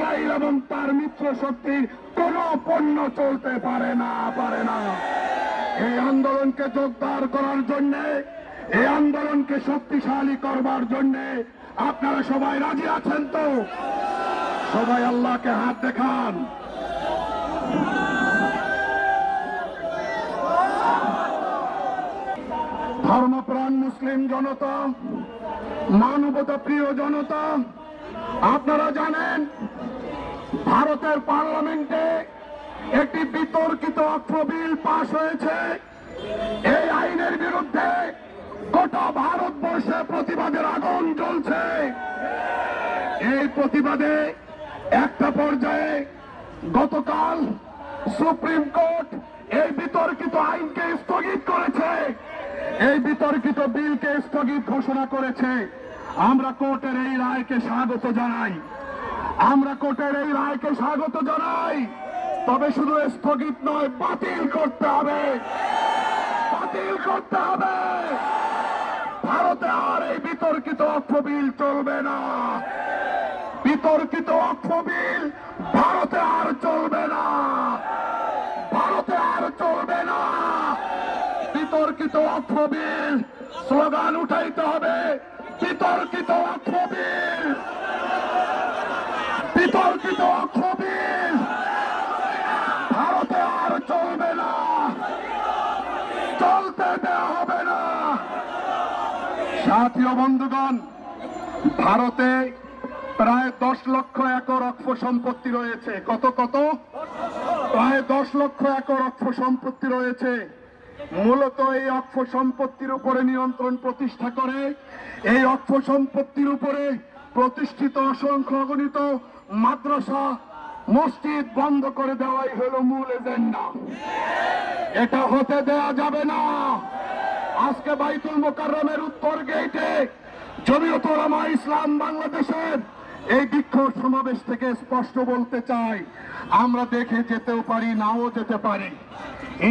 Israel এবং তার মিত্র শক্তির কোন পণ্য চলতে পারে না। এই আন্দোলনকে জোরদার করার জন্য, এই আন্দোলনকে শক্তিশালী করবার জন্য আপনারা সবাই রাজি আছেন তো? সবাই আল্লাহকে হাত দেখান। ধর্মপ্রাণ মুসলিম জনতা, মানবতা প্রিয় জনতা, আপনারা জানেন ভারতের পার্লামেন্টে একটি বিতর্কিত অর্থ বিল পাশ হয়েছে। এই আইনের বিরুদ্ধে গোটা ভারতবর্ষে প্রতিবাদের আগুন জ্বলছে। এই প্রতিবাদে একটা পর্যায়ে গতকাল সুপ্রিম কোর্ট এই বিতর্কিত আইনকে স্থগিত করেছে, এই বিতর্কিত বিলকে স্থগিত ঘোষণা করেছে। আমরা কোর্টের এই রায়কে স্বাগত জানাই, আমরা কোর্টের এই রায়কে স্বাগত জানাই। তবে শুধু স্থগিত নয়, বাতিল করতে হবে, বাতিল করতে হবে। ভারতে আর এই বিতর্কিত অর্থ বিল চলবে না, বিতর্কিত অর্থ বিল ভারতে আর চলবে না, ভারতে আর চলবে না। বিতর্কিত অর্থ বিল স্লোগান উঠাইতে হবে, বিতর্কিত অর্থ বিল, বিতর্কিত অর্থ বিল ভারতে আর চলবে না, চলতে দেওয়া হবে না। সাথী ও বন্ধুগণ, ভারতে প্রায় 10 লক্ষ একর অক্ষ সম্পত্তি রয়েছে। কত? প্রায় 10 লক্ষ একর অক্ষ সম্পত্তি রয়েছে। মূলত এই অক্ষ সম্পত্তির উপরে নিয়ন্ত্রণ প্রতিষ্ঠা করে, এই অক্ষ সম্পত্তির উপরে প্রতিষ্ঠিত অসংখ্য অগণিত মাদ্রাসা মসজিদ বন্ধ করে দেওয়াই হলো মূল এজেন্ডা। এটা হতে দেয়া যাবে না। আজকে বাইতুল মোকাররমের উত্তর গেটে জমিয়ত উলামা ইসলাম বাংলাদেশের এই বিক্ষোভ সমাবেশ থেকে স্পষ্ট বলতে চাই, আমরা দেখে যেতেও পারি, নাও যেতে পারি।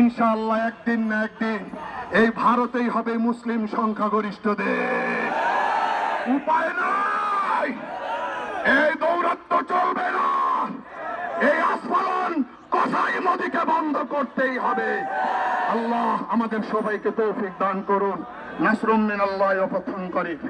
ইনশাআল্লাহ একদিন না একদিন এই ভারতেই হবে মুসলিম সংখ্যাগরিষ্ঠ দেশ। উপায় নাই, এই দৌরাত্ম্য চলবে না। এই আস্ফালন কসাই মোদিকে বন্ধ করতেই হবে। আল্লাহ আমাদের সবাইকে তৌফিক দান করুন। নাসরুম মিনাল্লাহি ওয়া ফাতহুন করিম।